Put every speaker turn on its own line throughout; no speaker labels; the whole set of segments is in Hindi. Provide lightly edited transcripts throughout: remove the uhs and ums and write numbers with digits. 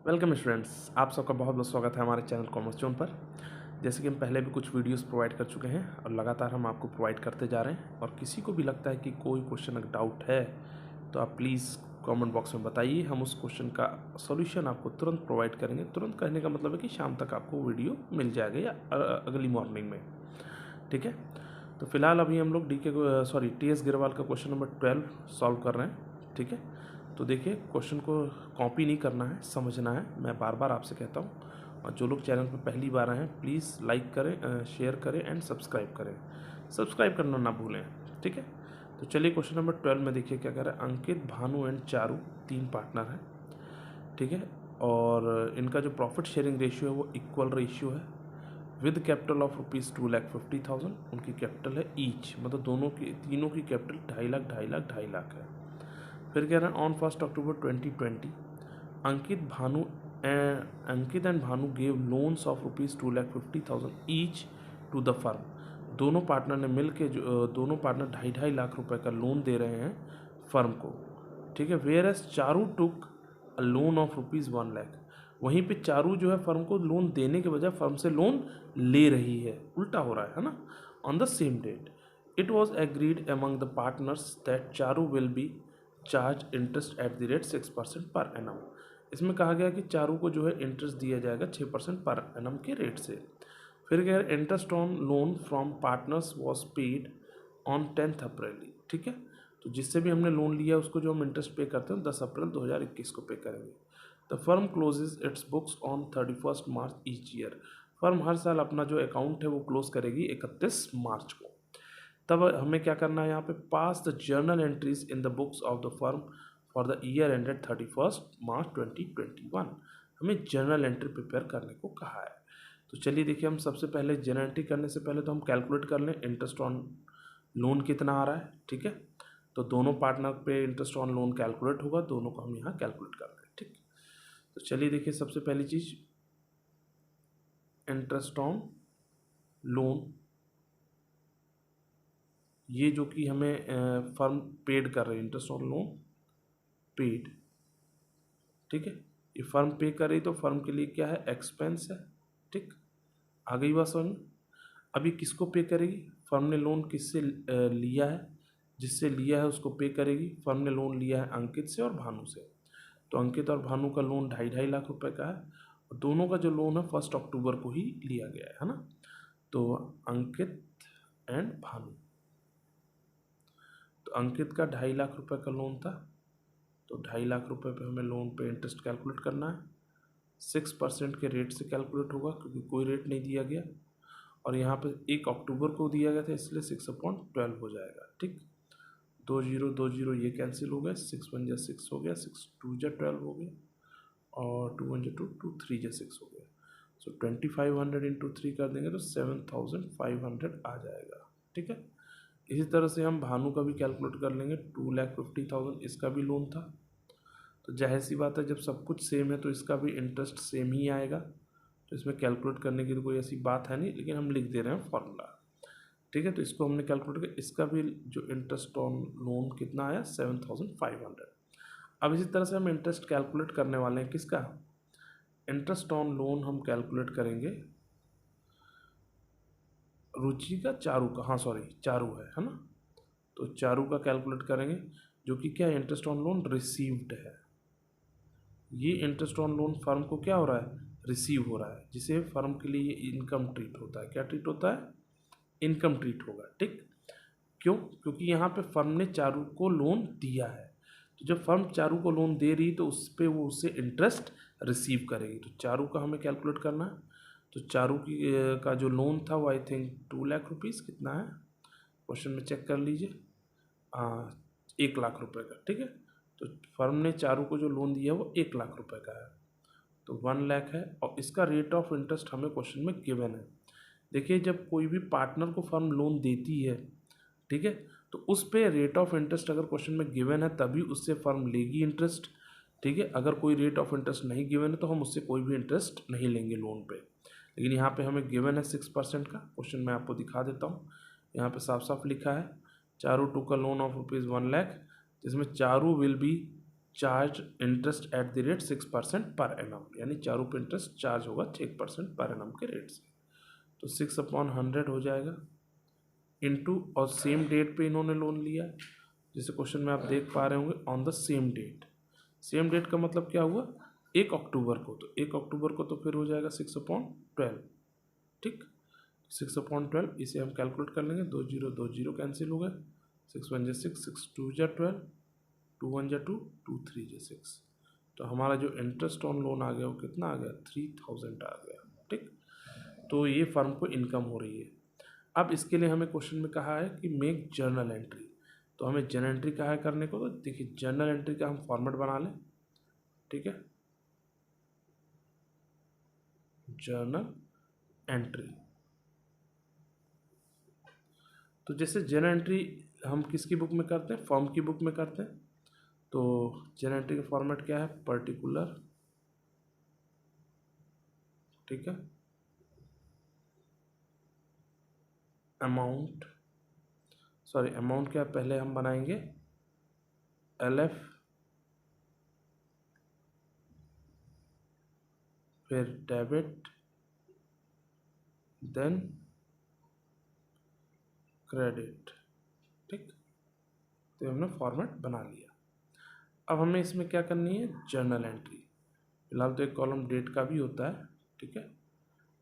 वेलकम स्टूडेंट्स, आप सबका बहुत बहुत स्वागत है हमारे चैनल कॉमर्स जोन पर। जैसे कि हम पहले भी कुछ वीडियोस प्रोवाइड कर चुके हैं और लगातार हम आपको प्रोवाइड करते जा रहे हैं। और किसी को भी लगता है कि कोई क्वेश्चन अगर डाउट है तो आप प्लीज़ कमेंट बॉक्स में बताइए, हम उस क्वेश्चन का सॉल्यूशन आपको तुरंत प्रोवाइड करेंगे। तुरंत कहने का मतलब है कि शाम तक आपको वीडियो मिल जाएगा या अगली मॉर्निंग में, ठीक है। तो फिलहाल अभी हम लोग टी एस गिरवाल का क्वेश्चन नंबर 12 सॉल्व कर रहे हैं, ठीक है। तो देखिए, क्वेश्चन को कॉपी नहीं करना है, समझना है, मैं बार बार आपसे कहता हूँ। और जो लोग चैनल पर पहली बार आए हैं प्लीज़ लाइक करें, शेयर करें एंड सब्सक्राइब करें। सब्सक्राइब करना ना भूलें, ठीक है। तो चलिए क्वेश्चन नंबर 12 में देखिए क्या कह रहा है। अंकित, भानु एंड चारू 3 पार्टनर हैं, ठीक है। और इनका जो प्रॉफिट शेयरिंग रेशियो है वो इक्वल रेशियो है विद कैपिटल ऑफ ₹2,50,000। उनकी कैपिटल है ईच, मतलब तीनों की कैपिटल 2,50,000 है। फिर कह रहे हैं on 1 October 2020 Ankit and Bhanu gave loans of ₹2,50,000 each to the firm. दोनों पार्टनर ने मिल के दोनों पार्टनर 2.5 लाख रुपए का लोन दे रहे हैं फर्म को, ठीक है। Whereas Charu took a loan of ₹1 lakh. वहीं पे चारू जो है फर्म को लोन देने के बजाय फर्म से लोन ले रही है, उल्टा हो रहा है ना। On the same date it was agreed among the partners that Charu will be charge interest at the rate 6% per annum. इसमें कहा गया कि चारू को जो है इंटरेस्ट दिया जाएगा 6% पर एनम के रेट से। फिर क्या है, interest on loan from partners was paid on 10 अप्रैल, ठीक है। तो जिससे भी हमने लोन लिया उसको जो हम इंटरेस्ट पे करते हैं 10 अप्रैल 2021 को पे करेंगे। The firm closes its books on 31 March each year. Firm हर साल अपना जो अकाउंट है वो क्लोज करेगी 31 मार्च को। तब हमें क्या करना है, यहाँ पे pass the journal entries in the books of the firm for the year ended 31 March 2021। हमें जर्नल एंट्री प्रिपेयर करने को कहा है। तो चलिए देखिए, हम सबसे पहले जर्नल एंट्री करने से पहले तो हम कैलकुलेट कर लें इंटरेस्ट ऑन लोन कितना आ रहा है, ठीक है। तो दोनों पार्टनर पे इंटरेस्ट ऑन लोन कैलकुलेट होगा, दोनों को हम यहाँ कैलकुलेट कर रहे हैं, ठीक। तो चलिए देखिए, सबसे पहली चीज इंटरेस्ट ऑन लोन, ये जो कि हमें फर्म पेड कर रही है, इंटरेस्ट ऑन लोन पेड, ठीक है। ये फर्म पे कर रही तो फर्म के लिए क्या है, एक्सपेंस है, ठीक। आ गई बात समझ में। अब ये किसको पे करेगी, फर्म ने लोन किससे लिया है, जिससे लिया है उसको पे करेगी। फर्म ने लोन लिया है अंकित से और भानु से। तो अंकित और भानु का लोन 2.5 लाख रुपए का है और दोनों का जो लोन है 1 अक्टूबर को ही लिया गया है ना। तो अंकित एंड भानु, तो अंकित का 2.5 लाख रुपए का लोन था, तो 2.5 लाख रुपए पे हमें लोन पे इंटरेस्ट कैलकुलेट करना है। 6% के रेट से कैलकुलेट होगा क्योंकि कोई रेट नहीं दिया गया और यहाँ पे 1 अक्टूबर को दिया गया था, इसलिए 6/12 हो जाएगा, ठीक। 2 0 ये कैंसिल हो गए, 6 1 जा 6 हो गया, 6 2 जा 12 हो गया और 2 1 जा 2 2 3 जा 6 हो गया। सो 2500 इंटू 3 कर देंगे तो 7500 आ जाएगा, ठीक है। इसी तरह से हम भानु का भी कैलकुलेट कर लेंगे। 2,50,000 इसका भी लोन था, तो जाहिर सी बात है जब सब कुछ सेम है तो इसका भी इंटरेस्ट सेम ही आएगा। तो इसमें कैलकुलेट करने की तो कोई ऐसी बात है नहीं, लेकिन हम लिख दे रहे हैं फॉर्मूला, ठीक है। तो इसको हमने कैलकुलेट किया, इसका भी जो इंटरेस्ट ऑन लोन कितना आया 7,500। अब इसी तरह से हम इंटरेस्ट कैलकुलेट करने वाले हैं किसका, इंटरेस्ट ऑन लोन हम कैलकुलेट करेंगे रुचि का, चारू का, हाँ सॉरी चारू है ना। तो चारू का कैलकुलेट करेंगे जो कि क्या, इंटरेस्ट ऑन लोन रिसीव्ड है। ये इंटरेस्ट ऑन लोन फर्म को क्या हो रहा है, रिसीव हो रहा है, जिसे फर्म के लिए ये इनकम ट्रीट होता है। क्या ट्रीट होता है, इनकम ट्रीट होगा, ठीक। क्यों, क्योंकि यहाँ पे फर्म ने चारू को लोन दिया है, तो जब फर्म चारू को लोन दे रही तो उस पर वो उससे इंटरेस्ट रिसीव करेगी। तो चारू का हमें कैलकुलेट करना है। तो चारू की का जो लोन था वो आई थिंक 2 लाख रुपीज़, कितना है क्वेश्चन में चेक कर लीजिए, 1 लाख रुपए का, ठीक है। तो फर्म ने चारू को जो लोन दिया वो 1 लाख रुपए का है, तो 1 लाख है और इसका रेट ऑफ इंटरेस्ट हमें क्वेश्चन में गिवन है। देखिए, जब कोई भी पार्टनर को फर्म लोन देती है, ठीक है, तो उस पे रेट ऑफ इंटरेस्ट अगर क्वेश्चन में गिवन है तभी उससे फर्म लेगी इंटरेस्ट, ठीक है। अगर कोई रेट ऑफ इंटरेस्ट नहीं गिवन है तो हम उससे कोई भी इंटरेस्ट नहीं लेंगे लोन पे। लेकिन यहाँ पे हमें गिवन है 6% का। क्वेश्चन मैं आपको दिखा देता हूँ, यहाँ पे साफ साफ लिखा है चारू टू का लोन ऑफ ₹1 लाख, जिसमें Charu will be charge interest at the rate 6% per annum, यानी चारों पे इंटरेस्ट चार्ज होगा 6% पर एनम के रेट से। तो 6/100 हो जाएगा इनटू, और सेम डेट पे इन्होंने लोन लिया है, जैसे क्वेश्चन में आप देख पा रहे होंगे on the same date. Same date का मतलब क्या हुआ, 1 अक्टूबर को, तो 1 अक्टूबर को तो फिर हो जाएगा 6/12, ठीक। 6/12 इसे हम कैलकुलेट कर लेंगे, 2 0 कैंसिल हो गए, 6 1 6, 6 2 12, 2 1 2, 2 3 6। तो हमारा जो इंटरेस्ट ऑन लोन आ गया वो कितना आ गया, 3000 आ गया, ठीक। तो ये फर्म को इनकम हो रही है। अब इसके लिए हमें क्वेश्चन में कहा है कि मेक जर्नल एंट्री, तो हमें जर्नल एंट्री कहा है करने को, तो देखिए जर्नल एंट्री का हम फॉर्मेट बना लें, ठीक है। जर्नल एंट्री, तो जैसे जर्नल एंट्री हम किसकी बुक में करते हैं, फर्म की बुक में करते हैं। तो जर्नल एंट्री का फॉर्मेट क्या है, पर्टिकुलर, ठीक है, अमाउंट, सॉरी अमाउंट क्या पहले हम बनाएंगे LF, फिर डेबिट, देन क्रेडिट, ठीक। तो हमने फॉर्मेट बना लिया। अब हमें इसमें क्या करनी है, जर्नल एंट्री। फिलहाल तो एक कॉलम डेट का भी होता है, ठीक है,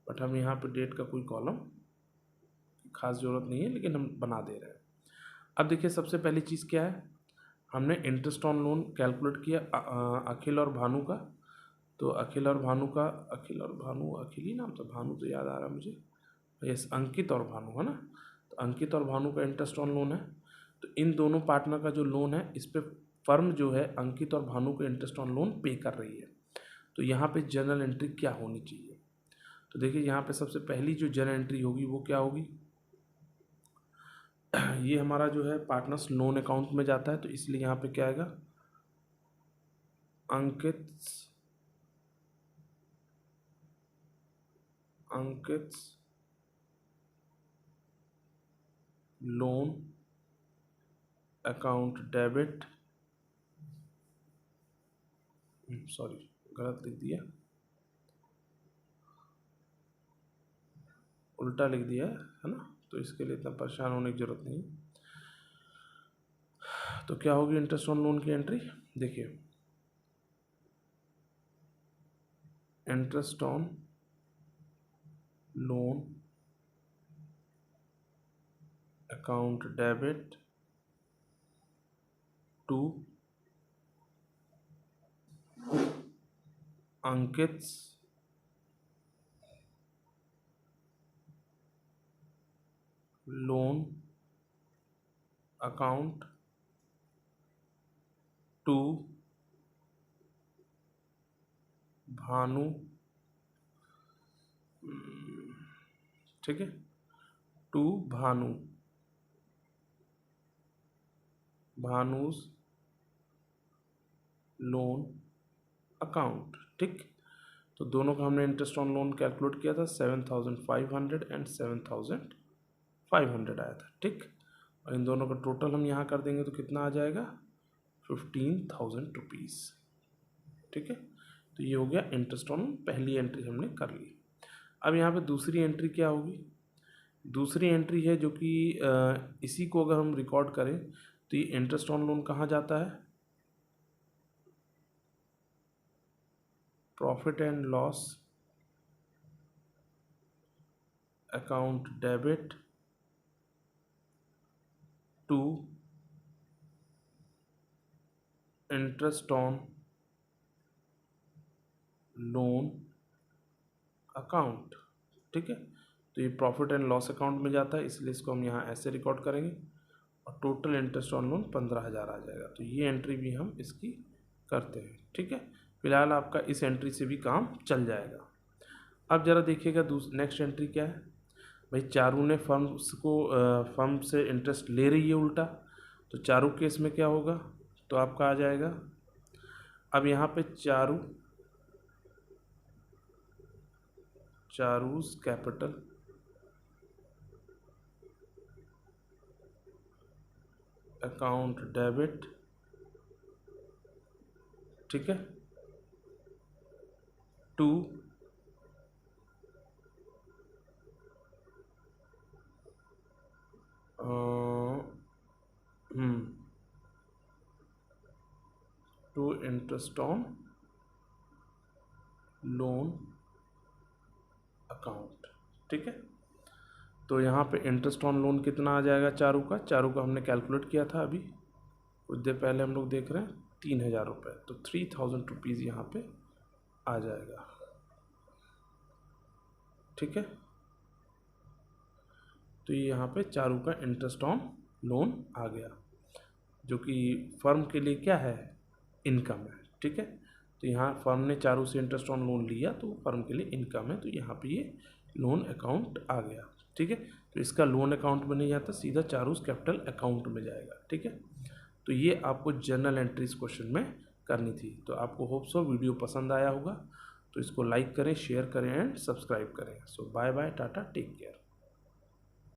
बट हम यहाँ पे डेट का कोई कॉलम खास ज़रूरत नहीं है, लेकिन हम बना दे रहे हैं। अब देखिए सबसे पहली चीज़ क्या है, हमने इंटरेस्ट ऑन लोन कैलकुलेट किया अखिल और भानु का। तो अखिल और भानु का, अखिल और भानु, अखिल ही नाम था, भानु तो याद आ रहा है मुझे, यस अंकित और भानु है ना। तो अंकित और भानु का इंटरेस्ट ऑन लोन है, तो इन दोनों पार्टनर का जो लोन है इस पर फर्म जो है अंकित और भानु को इंटरेस्ट ऑन लोन पे कर रही है। तो यहाँ पे जर्नल एंट्री क्या होनी चाहिए, तो देखिए यहाँ पे सबसे पहली जो जर्नल एंट्री होगी वो क्या होगी, ये हमारा जो है पार्टनर्स लोन अकाउंट में जाता है, तो इसलिए यहाँ पे क्या आएगा, अंकित लोन अकाउंट डेबिट, सॉरी गलत लिख दिया, उल्टा लिख दिया है ना, तो इसके लिए इतना परेशान होने की जरूरत नहीं। तो क्या होगी इंटरेस्ट ऑन लोन की एंट्री, देखिए interest on loan account debit to Ankit loan account to Bhanu, ठीक है, to Bhanu, Bhanu's loan account, ठीक। तो दोनों का हमने इंटरेस्ट ऑन लोन कैलकुलेट किया था, 7500 एंड 7500 आया था, ठीक। और इन दोनों का टोटल हम यहाँ कर देंगे तो कितना आ जाएगा, 15,000 रुपीज़, ठीक है। तो ये हो गया इंटरेस्ट ऑन, पहली एंट्री हमने कर ली। अब यहाँ पे दूसरी एंट्री क्या होगी, दूसरी एंट्री है जो कि इसी को अगर हम रिकॉर्ड करें तो ये इंटरेस्ट ऑन लोन कहाँ जाता है, profit and loss account debit to interest on loan account, ठीक है। तो ये प्रॉफिट एंड लॉस अकाउंट में जाता है, इसलिए इसको हम यहाँ ऐसे रिकॉर्ड करेंगे, और टोटल इंटरेस्ट ऑन लोन 15,000 आ जाएगा। तो ये एंट्री भी हम इसकी करते हैं, ठीक है। फिलहाल आपका इस एंट्री से भी काम चल जाएगा। अब ज़रा देखिएगा नेक्स्ट एंट्री क्या है, भाई चारू ने फर्म से इंटरेस्ट ले रही है उल्टा, तो चारू केस में क्या होगा, तो आपका आ जाएगा, अब यहाँ पे चारूज कैपिटल अकाउंट डेबिट ठीक है। 2 to interest on loan account, ठीक है। तो यहाँ पे इंटरेस्ट ऑन लोन कितना आ जाएगा चारों का हमने कैलकुलेट किया था अभी कुछ देर पहले, हम लोग देख रहे हैं 3000 रुपये, तो 3000 रुपीज़ यहाँ पे आ जाएगा, ठीक है। तो ये यहाँ पे चारों का इंटरेस्ट ऑन लोन आ गया, जो कि फर्म के लिए क्या है, इनकम है, ठीक है। तो यहाँ फर्म ने चारों से इंटरेस्ट ऑन लोन लिया तो फर्म के लिए इनकम है, तो यहाँ पे ये लोन अकाउंट आ गया, ठीक है। तो इसका लोन अकाउंट में नहीं जाता, सीधा चारों कैपिटल अकाउंट में जाएगा, ठीक है। तो ये आपको जनरल एंट्रीज क्वेश्चन में करनी थी। तो आपको होप सो वीडियो पसंद आया होगा, तो इसको लाइक करें, शेयर करें एंड सब्सक्राइब करें। So bye bye, tata, take care.